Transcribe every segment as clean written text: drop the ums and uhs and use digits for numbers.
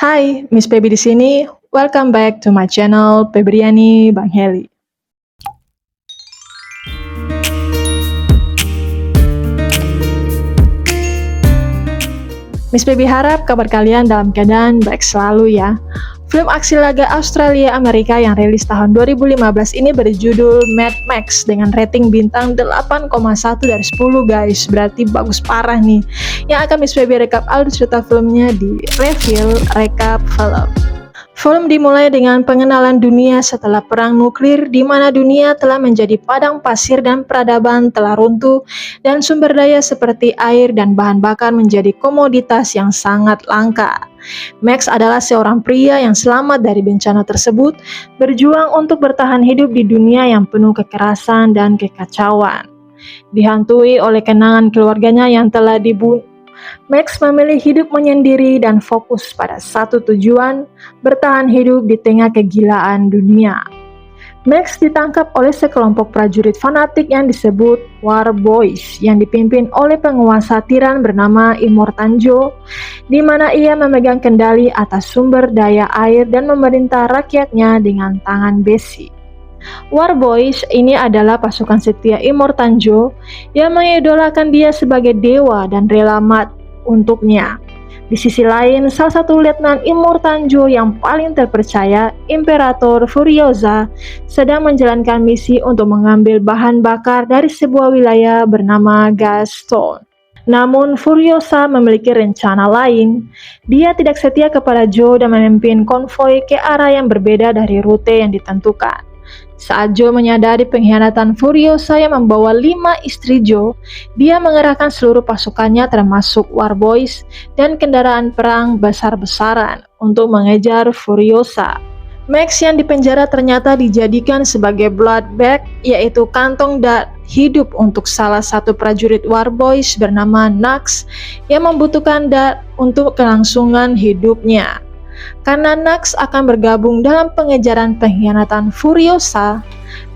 Hai, Miss Feby di sini. Welcome back to my channel Febriani Bang Heli. Miss Feby harap kabar kalian dalam keadaan baik selalu ya. Film aksi laga Australia-Amerika yang rilis tahun 2015 ini berjudul Mad Max dengan rating bintang 8,1 dari 10 guys. Berarti bagus parah nih. Yang akan Miss Feby rekap alur cerita filmnya di Review Recap Film. Film dimulai dengan pengenalan dunia setelah perang nuklir di mana dunia telah menjadi padang pasir dan peradaban telah runtuh dan sumber daya seperti air dan bahan bakar menjadi komoditas yang sangat langka. Max adalah seorang pria yang selamat dari bencana tersebut, berjuang untuk bertahan hidup di dunia yang penuh kekerasan dan kekacauan. Dihantui oleh kenangan keluarganya yang telah dibunuh, Max memilih hidup menyendiri dan fokus pada satu tujuan, bertahan hidup di tengah kegilaan dunia. Max ditangkap oleh sekelompok prajurit fanatik yang disebut War Boys yang dipimpin oleh penguasa tiran bernama Immortanjo, di mana ia memegang kendali atas sumber daya air dan memerintah rakyatnya dengan tangan besi. War Boys ini adalah pasukan setia Immortanjo yang mengidolakan dia sebagai dewa dan rela mati untuknya. Di sisi lain, salah satu letnan Immortanjo yang paling terpercaya, Imperator Furiosa, sedang menjalankan misi untuk mengambil bahan bakar dari sebuah wilayah bernama Gaston. Namun Furiosa memiliki rencana lain. Dia tidak setia kepada Joe dan memimpin konvoi ke arah yang berbeda dari rute yang ditentukan. Saat Joe menyadari pengkhianatan Furiosa yang membawa 5 istri Joe, dia mengerahkan seluruh pasukannya termasuk War Boys dan kendaraan perang besar-besaran untuk mengejar Furiosa. Max yang dipenjara ternyata dijadikan sebagai blood bag, yaitu kantong darah hidup untuk salah satu prajurit War Boys bernama Nax yang membutuhkan darah untuk kelangsungan hidupnya. Karena Nax akan bergabung dalam pengejaran pengkhianatan Furiosa,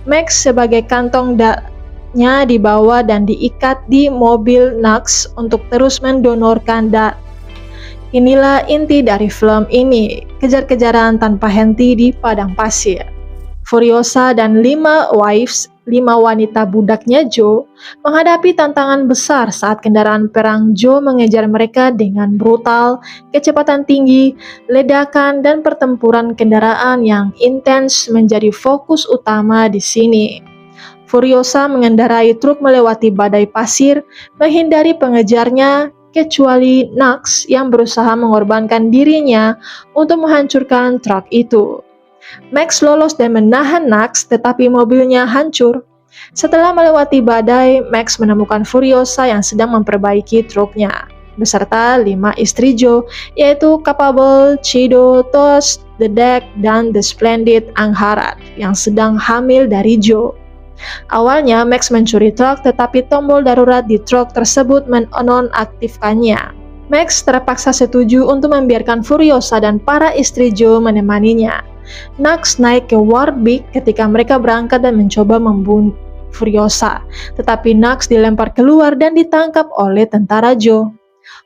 Max sebagai kantong darahnya dibawa dan diikat di mobil Nax untuk terus mendonorkan darah. Inilah inti dari film ini, kejar-kejaran tanpa henti di padang pasir. Furiosa dan 5 wanita budaknya Joe menghadapi tantangan besar saat kendaraan perang Joe mengejar mereka dengan brutal, kecepatan tinggi, ledakan, dan pertempuran kendaraan yang intens menjadi fokus utama di sini. Furiosa mengendarai truk melewati badai pasir, menghindari pengejarnya, kecuali Nax yang berusaha mengorbankan dirinya untuk menghancurkan truk itu. Max lolos dan menahan Nax, tetapi mobilnya hancur. Setelah melewati badai, Max menemukan Furiosa yang sedang memperbaiki truknya, beserta 5 istri Joe, yaitu Capable, Chido, Toast, The Deck, dan The Splendid Angharat, yang sedang hamil dari Joe. Awalnya, Max mencuri truk, tetapi tombol darurat di truk tersebut menonaktifkannya. Max terpaksa setuju untuk membiarkan Furiosa dan para istri Joe menemaninya. Nax naik ke Warbik ketika mereka berangkat dan mencoba membunuh Furiosa, tetapi Nax dilempar keluar dan ditangkap oleh tentara Joe.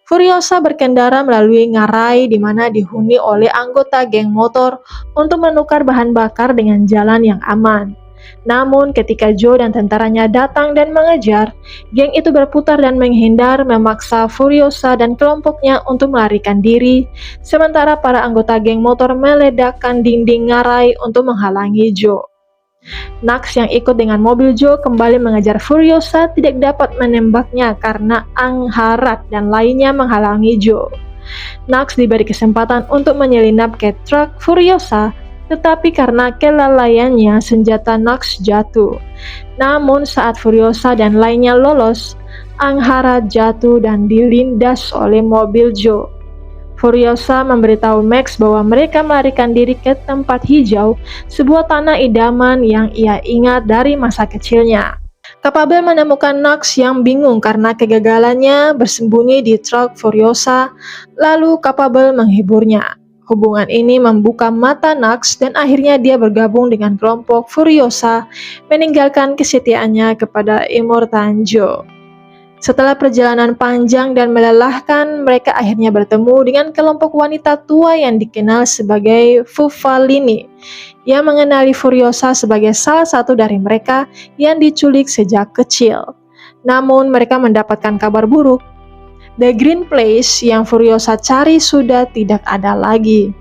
Furiosa berkendara melalui ngarai di mana dihuni oleh anggota geng motor untuk menukar bahan bakar dengan jalan yang aman. Namun ketika Joe dan tentaranya datang dan mengejar, geng itu berputar dan menghindar, memaksa Furiosa dan kelompoknya untuk melarikan diri, sementara para anggota geng motor meledakkan dinding ngarai untuk menghalangi Joe. Nax yang ikut dengan mobil Joe kembali mengejar Furiosa tidak dapat menembaknya karena Angharat dan lainnya menghalangi Joe. Nax diberi kesempatan untuk menyelinap ke truk Furiosa, tetapi karena kelalaiannya senjata Nax jatuh. Namun saat Furiosa dan lainnya lolos, Angharat jatuh dan dilindas oleh mobil Joe. Furiosa memberitahu Max bahwa mereka melarikan diri ke tempat hijau, sebuah tanah idaman yang ia ingat dari masa kecilnya. Capable menemukan Nax yang bingung karena kegagalannya bersembunyi di truk Furiosa, lalu Capable menghiburnya. Hubungan ini membuka mata Nax dan akhirnya dia bergabung dengan kelompok Furiosa, meninggalkan kesetiaannya kepada Immortanjo. Setelah perjalanan panjang dan melelahkan, mereka akhirnya bertemu dengan kelompok wanita tua yang dikenal sebagai Fufalini, yang mengenali Furiosa sebagai salah satu dari mereka yang diculik sejak kecil. Namun mereka mendapatkan kabar buruk. The Green Place yang Furiosa cari sudah tidak ada lagi.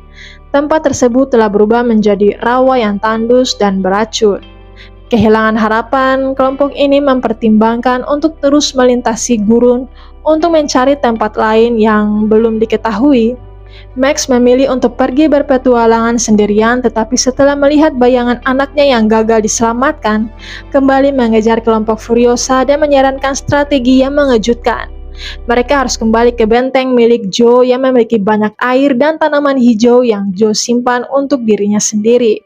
Tempat tersebut telah berubah menjadi rawa yang tandus dan beracun. Kehilangan harapan, kelompok ini mempertimbangkan untuk terus melintasi gurun untuk mencari tempat lain yang belum diketahui. Max memilih untuk pergi berpetualangan sendirian, tetapi setelah melihat bayangan anaknya yang gagal diselamatkan, kembali mengejar kelompok Furiosa dan menyarankan strategi yang mengejutkan. Mereka harus kembali ke benteng milik Joe yang memiliki banyak air dan tanaman hijau yang Joe simpan untuk dirinya sendiri.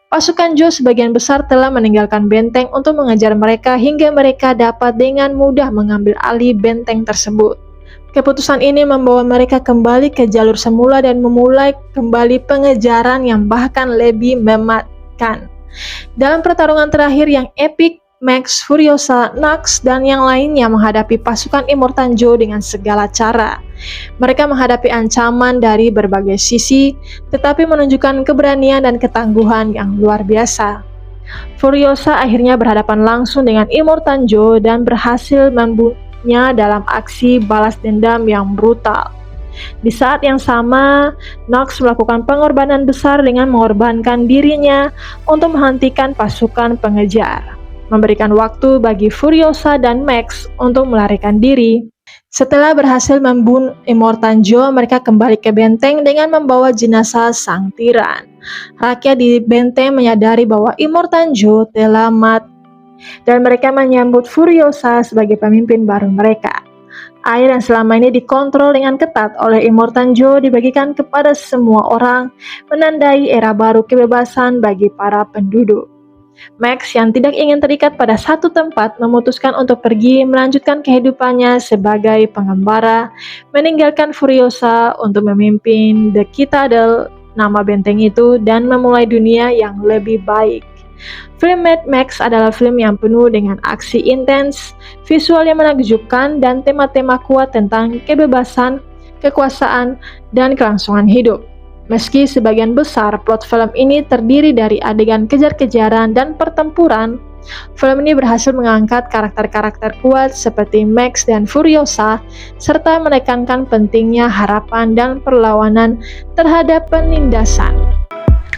Pasukan Joe sebagian besar telah meninggalkan benteng untuk mengejar mereka hingga mereka dapat dengan mudah mengambil alih benteng tersebut. Keputusan ini membawa mereka kembali ke jalur semula dan memulai kembali pengejaran yang bahkan lebih memakan. Dalam pertarungan terakhir yang epik, Max, Furiosa, Nox, dan yang lainnya menghadapi pasukan Immortan Joe dengan segala cara. Mereka menghadapi ancaman dari berbagai sisi, tetapi menunjukkan keberanian dan ketangguhan yang luar biasa. Furiosa akhirnya berhadapan langsung dengan Immortan Joe dan berhasil membunuhnya dalam aksi balas dendam yang brutal. Di saat yang sama, Nox melakukan pengorbanan besar dengan mengorbankan dirinya untuk menghentikan pasukan pengejar, memberikan waktu bagi Furiosa dan Max untuk melarikan diri. Setelah berhasil membunuh Immortan Joe, mereka kembali ke benteng dengan membawa jenazah sang tiran. Rakyat di benteng menyadari bahwa Immortan Joe telah mati, dan mereka menyambut Furiosa sebagai pemimpin baru mereka. Air yang selama ini dikontrol dengan ketat oleh Immortan Joe dibagikan kepada semua orang, menandai era baru kebebasan bagi para penduduk. Max yang tidak ingin terikat pada satu tempat memutuskan untuk pergi melanjutkan kehidupannya sebagai pengembara, meninggalkan Furiosa untuk memimpin The Citadel, nama benteng itu, dan memulai dunia yang lebih baik. Film Mad Max adalah film yang penuh dengan aksi intens, visual yang menakjubkan, dan tema-tema kuat tentang kebebasan, kekuasaan, dan kelangsungan hidup. Meski sebagian besar plot film ini terdiri dari adegan kejar-kejaran dan pertempuran, film ini berhasil mengangkat karakter-karakter kuat seperti Max dan Furiosa, serta menekankan pentingnya harapan dan perlawanan terhadap penindasan.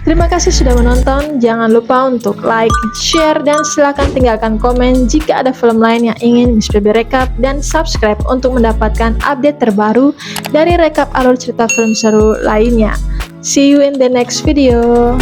Terima kasih sudah menonton, jangan lupa untuk like, share, dan silakan tinggalkan komen jika ada film lain yang ingin Miss Feby rekap, dan subscribe untuk mendapatkan update terbaru dari rekap alur cerita film seru lainnya. See you in the next video.